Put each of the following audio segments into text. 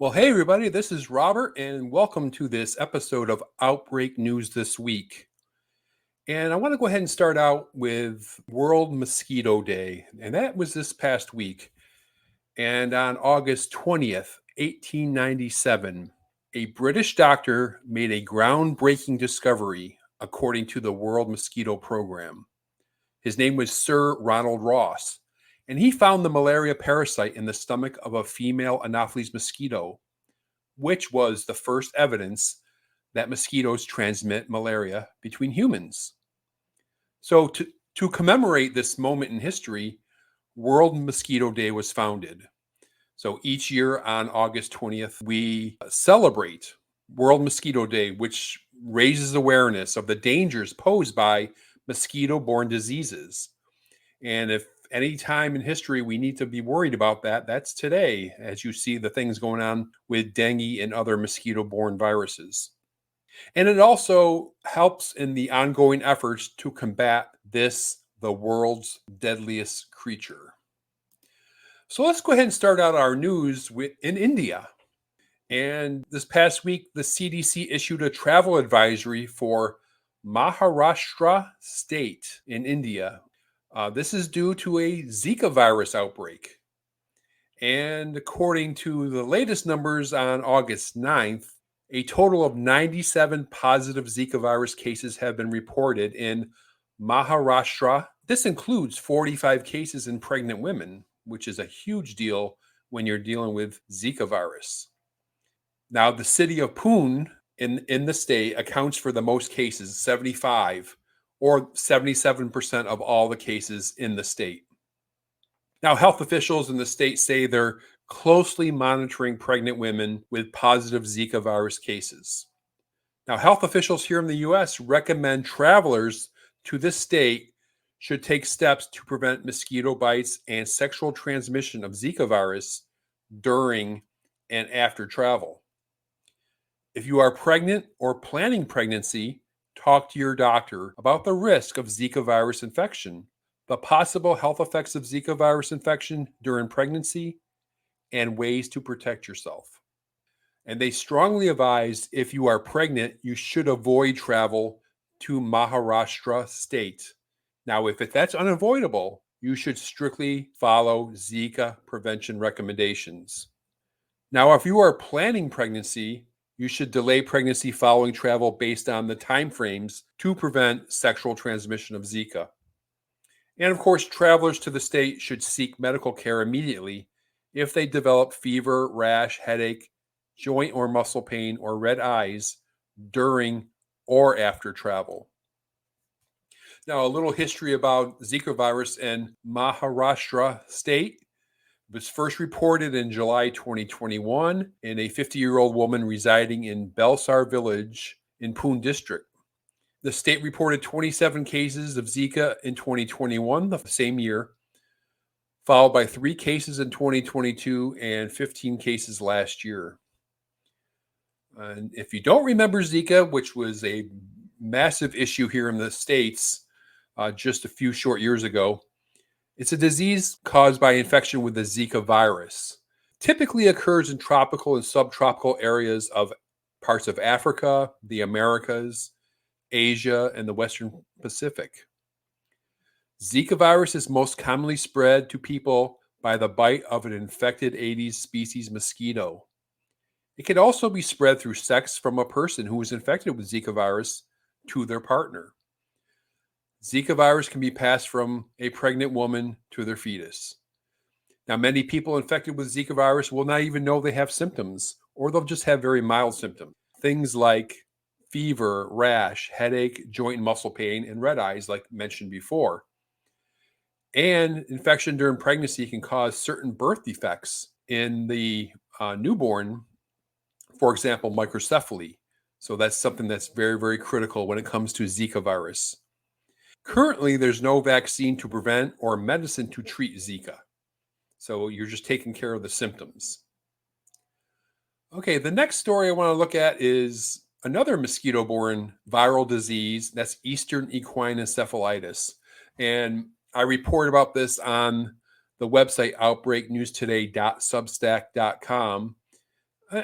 Well, hey, everybody, this is Robert, and welcome to this episode of Outbreak News This Week. And I want to go ahead and start out with World Mosquito Day, and that was this past week. And on August 20th, 1897, a British doctor made a groundbreaking discovery according to the World Mosquito Program. His name was Sir Ronald Ross, and he found the malaria parasite in the stomach of a female Anopheles mosquito, which was the first evidence that mosquitoes transmit malaria between humans. So to commemorate this moment in history, World Mosquito Day was founded. So each year on August 20th, we celebrate World Mosquito Day, which raises awareness of the dangers posed by mosquito-borne diseases. And if any time in history we need to be worried about that, that's today, as you see the things going on with dengue and other mosquito-borne viruses. And it also helps in the ongoing efforts to combat this, the world's deadliest creature. So let's go ahead and start out our news in India. And this past week, the CDC issued a travel advisory for Maharashtra state in India. This is due to a Zika virus outbreak. And according to the latest numbers on August 9th, a total of 97 positive Zika virus cases have been reported in Maharashtra. This includes 45 cases in pregnant women, which is a huge deal when you're dealing with Zika virus. Now, the city of Pune in the state accounts for the most cases, 75, or 77% of all the cases in the state. Now, health officials in the state say they're closely monitoring pregnant women with positive Zika virus cases. Now, health officials here in the U.S. recommend travelers to this state should take steps to prevent mosquito bites and sexual transmission of Zika virus during and after travel. If you are pregnant or planning pregnancy, talk to your doctor about the risk of Zika virus infection, the possible health effects of Zika virus infection during pregnancy, and ways to protect yourself. And they strongly advise if you are pregnant, you should avoid travel to Maharashtra state. Now, if that's unavoidable, you should strictly follow Zika prevention recommendations. Now, if you are planning pregnancy, you should delay pregnancy following travel based on the timeframes to prevent sexual transmission of Zika. And of course, travelers to the state should seek medical care immediately if they develop fever, rash, headache, joint or muscle pain, or red eyes during or after travel. Now, a little history about Zika virus in Maharashtra state. It was first reported in July 2021 in a 50-year-old woman residing in Belsar village in Pune district. The state reported 27 cases of Zika in 2021, the same year, followed by 3 cases in 2022 and 15 cases last year. And if you don't remember Zika, which was a massive issue here in the States just a few short years ago, it's a disease caused by infection with the Zika virus. Typically occurs in tropical and subtropical areas of parts of Africa, the Americas, Asia, and the Western Pacific. Zika virus is most commonly spread to people by the bite of an infected Aedes species mosquito. It can also be spread through sex from a person who is infected with Zika virus to their partner. Zika virus can be passed from a pregnant woman to their fetus. Now, many people infected with Zika virus will not even know they have symptoms, or they'll just have very mild symptoms. Things like fever, rash, headache, joint and muscle pain, and red eyes, like mentioned before. And infection during pregnancy can cause certain birth defects in the newborn, for example, microcephaly. So that's something that's very, very critical when it comes to Zika virus. Currently, there's no vaccine to prevent or medicine to treat Zika. So you're just taking care of the symptoms. Okay, the next story I want to look at is another mosquito-borne viral disease. That's Eastern equine encephalitis. And I report about this on the website outbreaknewstoday.substack.com.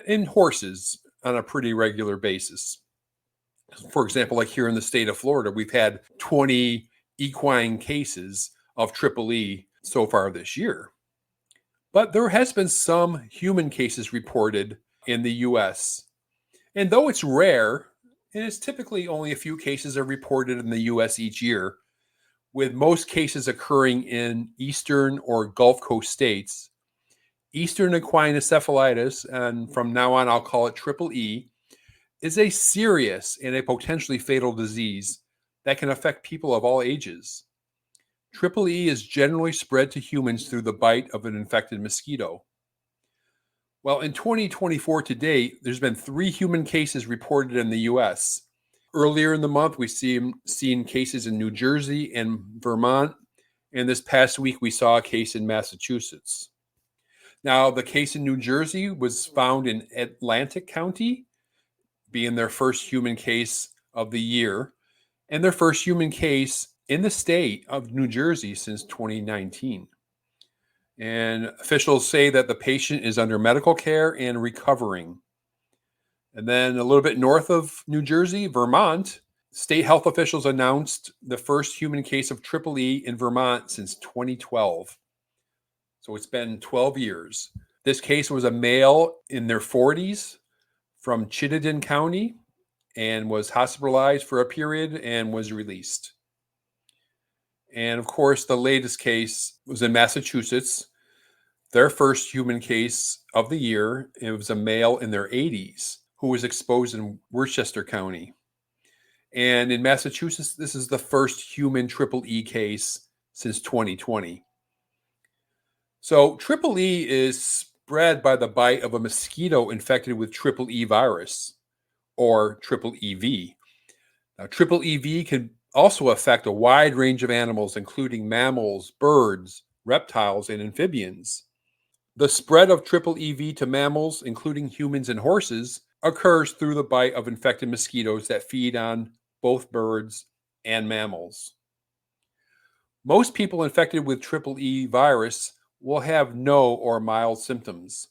in horses on a pretty regular basis. For example, like here in the state of Florida, we've had 20 equine cases of triple E so far this year. But there has been some human cases reported in the US. And though it's rare, and it's typically only a few cases are reported in the US each year, with most cases occurring in eastern or Gulf Coast states, Eastern equine encephalitis, and from now on I'll call it triple E, is a serious and a potentially fatal disease that can affect people of all ages. Triple E is generally spread to humans through the bite of an infected mosquito. Well, in 2024 to date, there's been 3 human cases reported in the US. Earlier in the month, we've seen cases in New Jersey and Vermont, and this past week we saw a case in Massachusetts. Now, the case in New Jersey was found in Atlantic County, being their first human case of the year, and their first human case in the state of New Jersey since 2019. And officials say that the patient is under medical care and recovering. And then a little bit north of New Jersey, Vermont, state health officials announced the first human case of triple E in Vermont since 2012. So it's been 12 years. This case was a male in their 40s from Chittenden County and was hospitalized for a period and was released. And of course, the latest case was in Massachusetts, their first human case of the year. It was a male in their 80s who was exposed in Worcester County. And in Massachusetts, this is the first human triple E case since 2020. So triple E is spread by the bite of a mosquito infected with triple E virus or triple EV. Now, triple EV can also affect a wide range of animals, including mammals, birds, reptiles, and amphibians. The spread of triple EV to mammals, including humans and horses, occurs through the bite of infected mosquitoes that feed on both birds and mammals. Most people infected with triple E virus will have no or mild symptoms.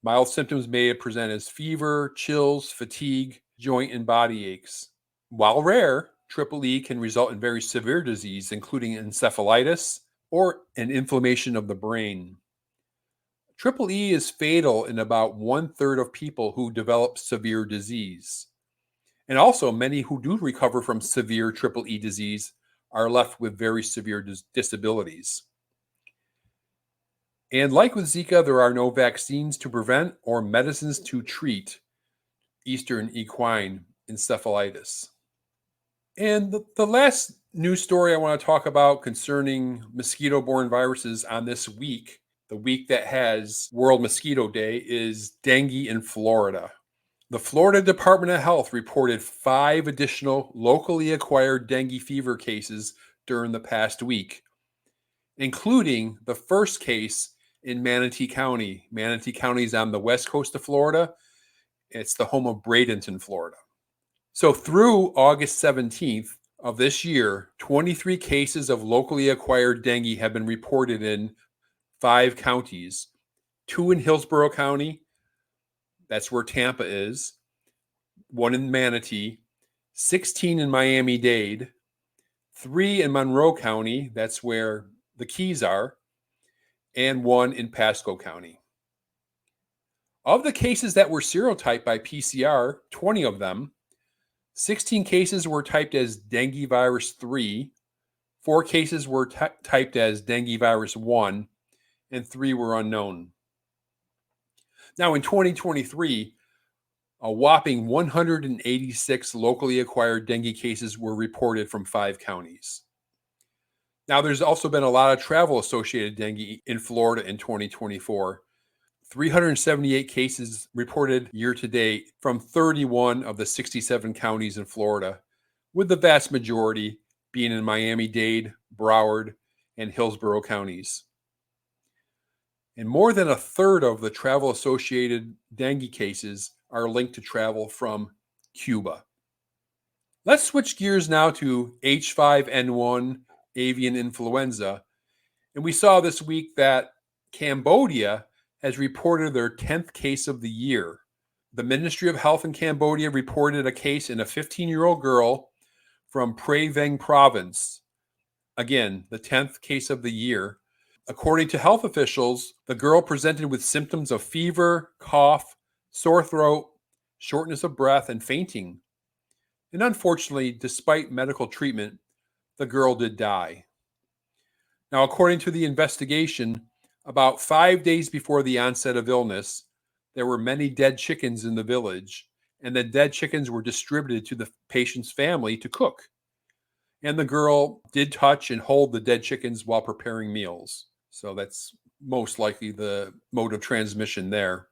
Mild symptoms may present as fever, chills, fatigue, joint and body aches. While rare, triple E can result in very severe disease, including encephalitis or an inflammation of the brain. Triple E is fatal in about 1/3 of people who develop severe disease. And also, many who do recover from severe triple E disease are left with very severe disabilities. And like with Zika, there are no vaccines to prevent or medicines to treat Eastern equine encephalitis. And the last news story I want to talk about concerning mosquito-borne viruses on this week, the week that has World Mosquito Day, is dengue in Florida. The Florida Department of Health reported 5 additional locally acquired dengue fever cases during the past week, including the first case in Manatee County. Manatee County is on the west coast of Florida. It's the home of Bradenton, Florida. So through August 17th of this year, 23 cases of locally acquired dengue have been reported in 5 counties, 2 in Hillsborough County, that's where Tampa is, 1 in Manatee, 16 in Miami-Dade, 3 in Monroe County, that's where the Keys are, and 1 in Pasco County. Of the cases that were serotyped by PCR, 20 of them, 16 cases were typed as dengue virus 3, 4 cases were typed as dengue virus 1, and 3 were unknown. Now, in 2023, a whopping 186 locally acquired dengue cases were reported from 5 counties. Now, there's also been a lot of travel-associated dengue in Florida in 2024. 378 cases reported year to date from 31 of the 67 counties in Florida, with the vast majority being in Miami-Dade, Broward, and Hillsborough counties. And more than 1/3 of the travel-associated dengue cases are linked to travel from Cuba. Let's switch gears now to H5N1 avian influenza. And we saw this week that Cambodia has reported their 10th case of the year. The Ministry of Health in Cambodia reported a case in a 15-year-old girl from Prey Veng province. Again, the 10th case of the year. According to health officials, the girl presented with symptoms of fever, cough, sore throat, shortness of breath, and fainting. And unfortunately, despite medical treatment, the girl did die. Now, according to the investigation, about 5 days before the onset of illness, there were many dead chickens in the village, and the dead chickens were distributed to the patient's family to cook. And the girl did touch and hold the dead chickens while preparing meals. So that's most likely the mode of transmission there.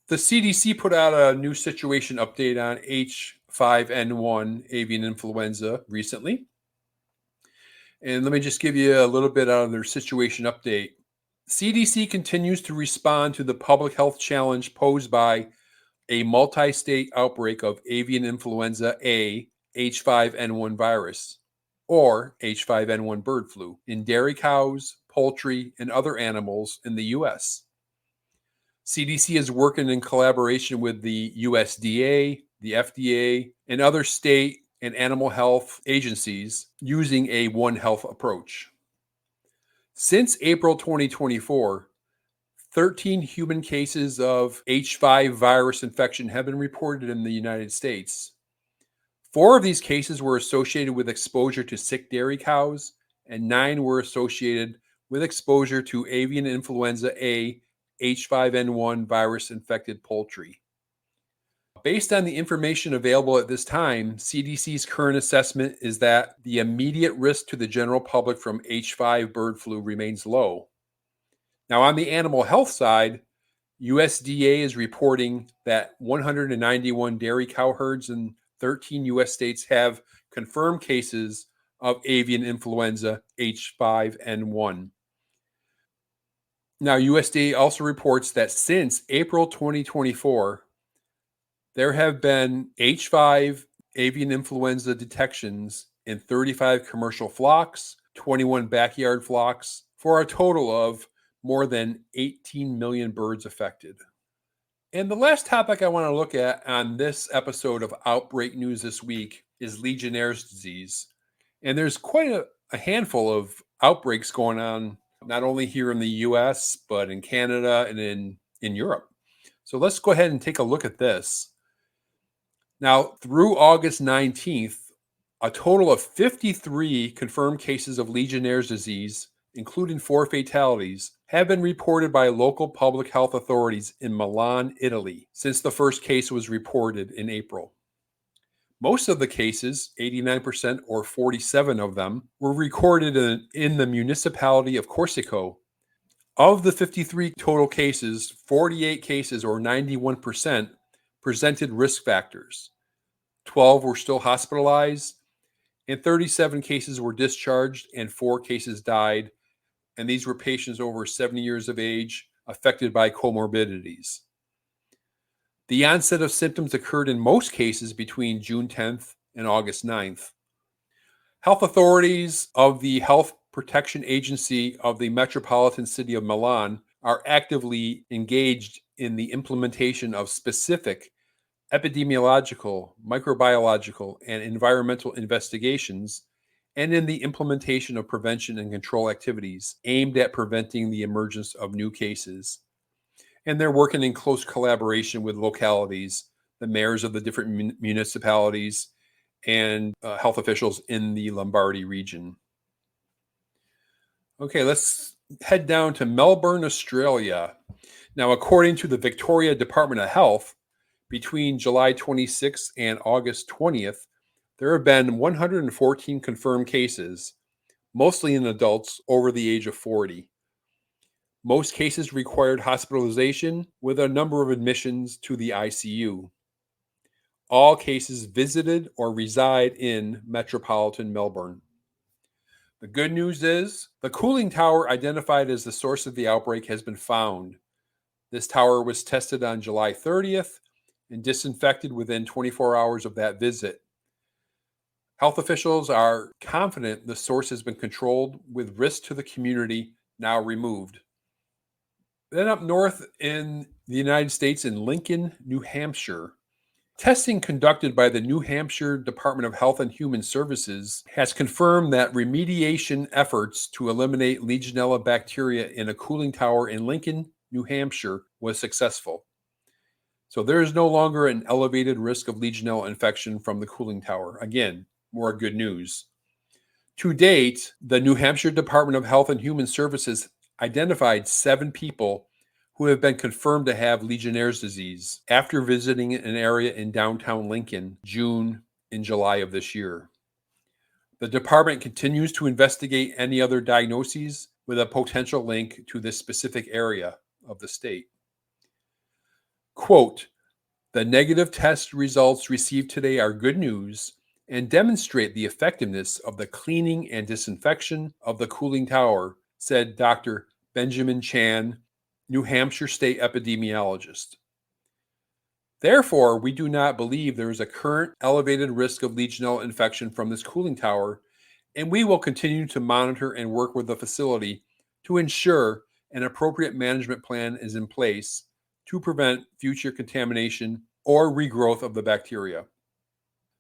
The CDC put out a new situation update on H5N1 avian influenza recently. And let me just give you a little bit out of their situation update. CDC continues to respond to the public health challenge posed by a multi-state outbreak of avian influenza A H5N1 virus, or H5N1 bird flu, in dairy cows, poultry, and other animals in the U.S. CDC is working in collaboration with the USDA, the FDA, and other state and animal health agencies using a One Health approach. Since April 2024, 13 human cases of H5 virus infection have been reported in the United States. 4 of these cases were associated with exposure to sick dairy cows, and 9 were associated with exposure to avian influenza A H5N1 virus infected poultry. Based on the information available at this time, CDC's current assessment is that the immediate risk to the general public from H5 bird flu remains low. Now, on the animal health side, USDA is reporting that 191 dairy cow herds in 13 U.S. states have confirmed cases of avian influenza H5N1. Now, USDA also reports that since April 2024, there have been H5 avian influenza detections in 35 commercial flocks, 21 backyard flocks, for a total of more than 18 million birds affected. And the last topic I want to look at on this episode of Outbreak News This Week is Legionnaires' disease. And there's quite a handful of outbreaks going on, not only here in the US, but in Canada and in Europe. So let's go ahead and take a look at this. Now, through August 19th, a total of 53 confirmed cases of Legionnaires' disease, including 4 fatalities, have been reported by local public health authorities in Milan, Italy, since the first case was reported in April. Most of the cases, 89% or 47 of them, were recorded in the municipality of Corsico. Of the 53 total cases, 48 cases or 91% presented risk factors. 12 were still hospitalized, and 37 cases were discharged, and 4 cases died. And these were patients over 70 years of age affected by comorbidities. The onset of symptoms occurred in most cases between June 10th and August 9th. Health authorities of the Health Protection Agency of the Metropolitan City of Milan are actively engaged in the implementation of specific epidemiological, microbiological, and environmental investigations, and in the implementation of prevention and control activities aimed at preventing the emergence of new cases. And they're working in close collaboration with localities, the mayors of the different municipalities, and health officials in the Lombardy region. Okay, let's head down to Melbourne, Australia. Now, according to the Victoria Department of Health, between July 26th and August 20th, there have been 114 confirmed cases, mostly in adults over the age of 40. Most cases required hospitalization, with a number of admissions to the ICU. All cases visited or reside in metropolitan Melbourne. The good news is the cooling tower identified as the source of the outbreak has been found. This tower was tested on July 30th and disinfected within 24 hours of that visit. Health officials are confident the source has been controlled, with risk to the community now removed. Then up north in the United States, in Lincoln, New Hampshire, testing conducted by the New Hampshire Department of Health and Human Services has confirmed that remediation efforts to eliminate Legionella bacteria in a cooling tower in Lincoln, New Hampshire was successful. So there is no longer an elevated risk of Legionella infection from the cooling tower. Again, more good news. To date, the New Hampshire Department of Health and Human Services identified 7 people who have been confirmed to have Legionnaires disease after visiting an area in downtown Lincoln, June and July of this year. The department continues to investigate any other diagnoses with a potential link to this specific area of the state. Quote, "The negative test results received today are good news and demonstrate the effectiveness of the cleaning and disinfection of the cooling tower," said Dr. Benjamin Chan, New Hampshire state epidemiologist. "Therefore, we do not believe there is a current elevated risk of Legionella infection from this cooling tower, and we will continue to monitor and work with the facility to ensure an appropriate management plan is in place to prevent future contamination or regrowth of the bacteria."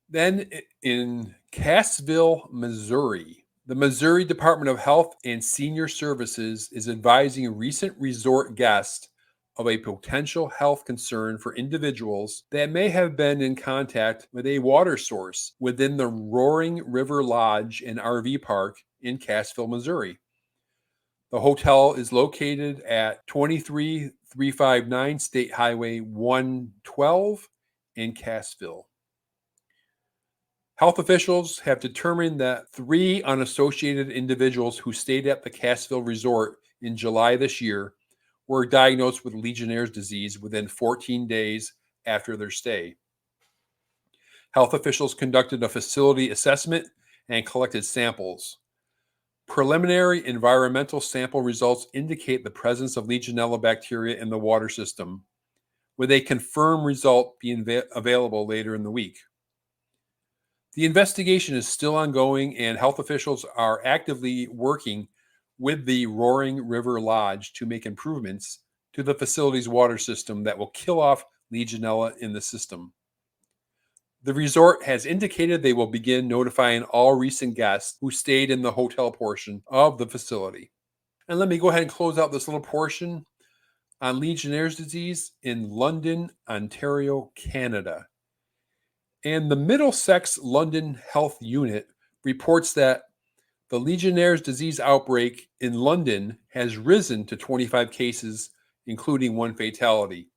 Then in Cassville, Missouri, the Missouri Department of Health and Senior Services is advising recent resort guests of a potential health concern for individuals that may have been in contact with a water source within the Roaring River Lodge and RV Park in Cassville, Missouri. The hotel is located at 23359 State Highway 112 in Cassville. Health officials have determined that 3 unassociated individuals who stayed at the Cassville Resort in July this year were diagnosed with Legionnaire's disease within 14 days after their stay. Health officials conducted a facility assessment and collected samples. Preliminary environmental sample results indicate the presence of Legionella bacteria in the water system, with a confirmed result being available later in the week. The investigation is still ongoing, and health officials are actively working with the Roaring River Lodge to make improvements to the facility's water system that will kill off Legionella in the system. The resort has indicated they will begin notifying all recent guests who stayed in the hotel portion of the facility. And let me go ahead and close out this little portion on Legionnaire's disease in London, Ontario, Canada. And the Middlesex London Health Unit reports that the Legionnaire's disease outbreak in London has risen to 25 cases, including 1 fatality.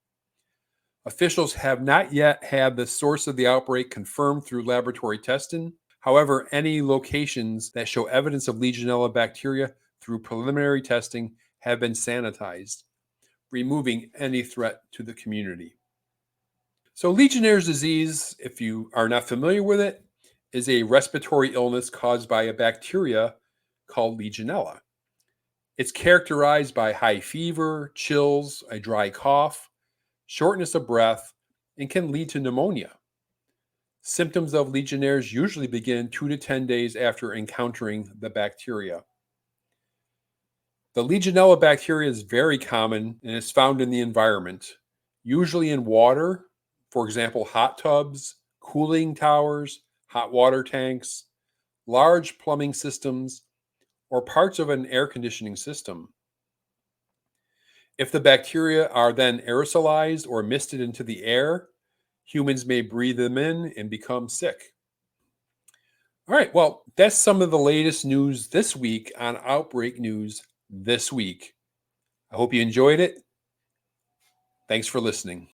Officials have not yet had the source of the outbreak confirmed through laboratory testing. However, any locations that show evidence of Legionella bacteria through preliminary testing have been sanitized, removing any threat to the community. So Legionnaire's disease, if you are not familiar with it, is a respiratory illness caused by a bacteria called Legionella. It's characterized by high fever, chills, a dry cough, shortness of breath, and can lead to pneumonia. Symptoms of Legionnaires usually begin 2 to 10 days after encountering the bacteria. The Legionella bacteria is very common and is found in the environment, usually in water, for example, hot tubs, cooling towers, hot water tanks, large plumbing systems, or parts of an air conditioning system. If the bacteria are then aerosolized or misted into the air, humans may breathe them in and become sick. All right, well, that's some of the latest news this week on Outbreak News This Week. I hope you enjoyed it. Thanks for listening.